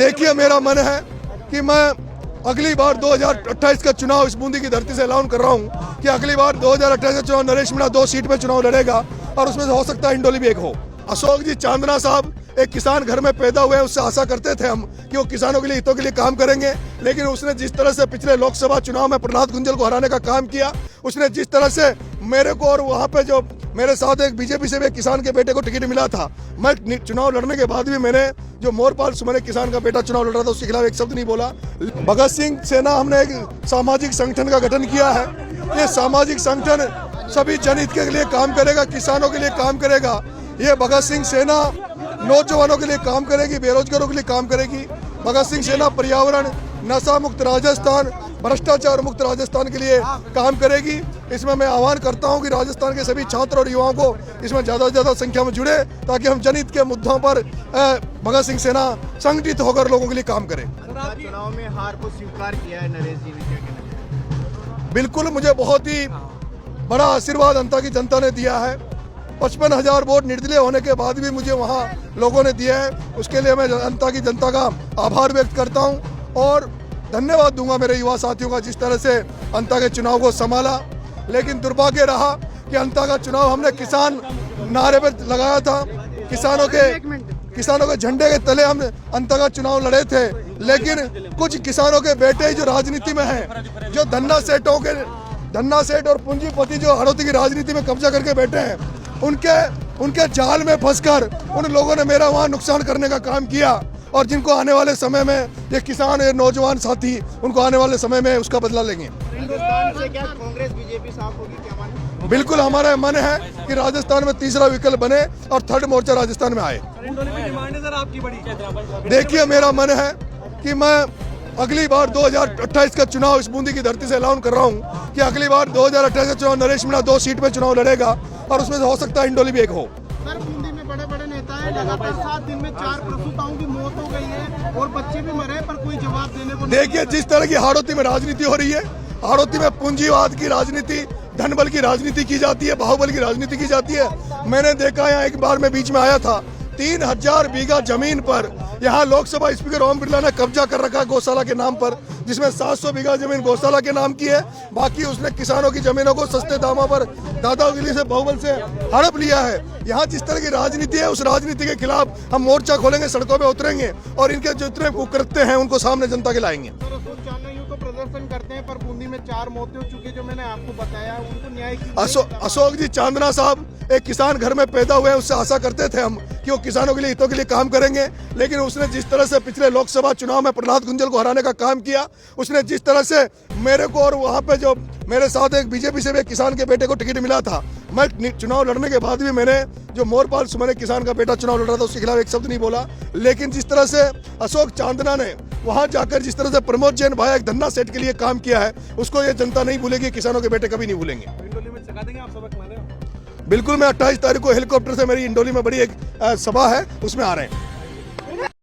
देखिए, मेरा मन है कि मैं अगली बार 2028 का चुनाव इस बूंदी की धरती से ऐलान कर रहा हूं कि अगली बार 2028 का चुनाव नरेश मीणा 2 सीट पे चुनाव लड़ेगा और उसमें से हो सकता है इंडोली भी एक हो। अशोक जी चांदना साहब एक किसान घर में पैदा हुए, उससे आशा करते थे हम कि वो किसानों के लिए, हितों के लिए काम करेंगे, लेकिन उसने जिस तरह से पिछले लोकसभा चुनाव में प्रहलाद गुंजल को हराने का काम किया, उसने जिस तरह से मेरे को और वहाँ पे जो मेरे साथ एक बीजेपी से भी एक किसान के बेटे को टिकट मिला था, मैं चुनाव लड़ने के बाद भी मैंने जो मोरपाल सुमन किसान का बेटा चुनाव लड़ रहा था उसके खिलाफ एक शब्द नहीं बोला। भगत सिंह सेना हमने एक सामाजिक संगठन का गठन किया है। ये सामाजिक संगठन सभी जनहित के लिए काम करेगा, किसानों के लिए काम करेगा। ये भगत सिंह सेना नौजवानों के लिए काम करेगी, बेरोजगारों के लिए काम करेगी। भगत सिंह सेना पर्यावरण, नशा मुक्त राजस्थान, भ्रष्टाचार मुक्त राजस्थान के लिए काम करेगी। इसमें मैं आह्वान करता हूं कि राजस्थान के सभी छात्र और युवाओं को इसमें ज़्यादा से ज़्यादा संख्या में जुड़े, ताकि हम जनहित के मुद्दों पर भगत सिंह सेना संगठित होकर लोगों के लिए काम करें। चुनाव में हार को स्वीकार किया है नरेश जी ने। बिल्कुल, मुझे बहुत ही बड़ा आशीर्वाद अंता की जनता ने दिया है। 55,000 वोट निर्दलीय होने के बाद भी मुझे वहाँ लोगों ने दिया है, उसके लिए मैं अंता की जनता का आभार व्यक्त करता हूँ और धन्यवाद दूंगा मेरे युवा साथियों का, जिस तरह से अंता के चुनाव को संभाला। लेकिन दुर्भाग्य रहा कि अंता का चुनाव हमने किसान नारे पर लगाया था, किसानों के झंडे के तले हम अंता का चुनाव लड़े थे, लेकिन कुछ किसानों के बेटे जो राजनीति में हैं, जो धन्ना सेठ और पूंजीपति जो हड़ौती की राजनीति में कब्जा करके बैठे हैं, उनके जाल में फंसकर उन लोगों ने मेरा वहाँ नुकसान करने का काम किया, और जिनको आने वाले समय में ये किसान, ये नौजवान साथी, उनको आने वाले समय में उसका बदला लेंगे। हिंदुस्तान से क्या कांग्रेस बीजेपी साफ होगी, क्या माने? बिल्कुल, हमारा मन है कि राजस्थान में तीसरा विकल्प बने और थर्ड मोर्चा राजस्थान में आए। देखिए, मेरा मन है कि मैं अगली बार 2028 का चुनाव इस बूंदी की धरती से ऐलान कर रहा हूं कि अगली बार 2028 का चुनाव नरेश मीणा 2 सीट पे चुनाव लड़ेगा और उसमें से हो सकता है इंडोली भी एक हो। सर, बूंदी में बड़े नेता हैं, लगातार 7 दिन में 4 प्रसूताओं की मौत हो गई है और बच्चे भी मरे, पर कोई जवाब देने को नहीं। देखिए, जिस तरह की हाड़ौती में राजनीति हो रही है, हाड़ौती में पूंजीवाद की राजनीति, धनबल की राजनीति की जाती है, बाहुबल की राजनीति की जाती है। मैंने देखा है, एक बार मैं बीच में आया था, 3000 बीघा जमीन पर यहाँ लोकसभा स्पीकर ओम बिरला ने कब्जा कर रखा है गौशाला के नाम पर, जिसमें 700 बीघा जमीन गौशाला के नाम की है। बाकी उसने किसानों की जमीनों को सस्ते दामों पर दादागिरी से, बाहुबल से हड़प लिया है। यहाँ जिस तरह की राजनीति है, उस राजनीति के खिलाफ हम मोर्चा खोलेंगे, सड़कों पे उतरेंगे और इनके जितने कुकृत्य हैं उनको सामने जनता के लाएंगे। प्रदर्शन करते हैं, पर बूंदी में 4 मौतें हो चुकी, जो मैंने आपको बताया, उनको न्याय की। अशोक जी चांदना साहब एक किसान घर में पैदा हुए, उससे आशा करते थे हम कि वो किसानों के लिए, हितों के लिए काम करेंगे, लेकिन उसने जिस तरह से पिछले लोकसभा चुनाव में प्रहलाद गुंजल को हराने का काम किया, उसने जिस तरह से मेरे को और वहाँ पे जो मेरे साथ एक बीजेपी से भी एक किसान के बेटे को टिकट मिला था, मैं चुनाव लड़ने के बाद भी मैंने जो मोरपाल सुमन किसान का बेटा चुनाव लड़ रहा था उसके खिलाफ एक शब्द नहीं बोला। लेकिन जिस तरह से अशोक चांदना ने वहां जाकर जिस तरह से प्रमोद जैन भाई एक धन्ना सेठ के लिए काम किया है, उसको ये जनता नहीं भूलेगी, किसानों के बेटे कभी नहीं भूलेंगे। बिल्कुल, मैं 28 तारीख को हेलीकॉप्टर से मेरी इंडोली में बड़ी एक सभा है, उसमें आ रहे हैं।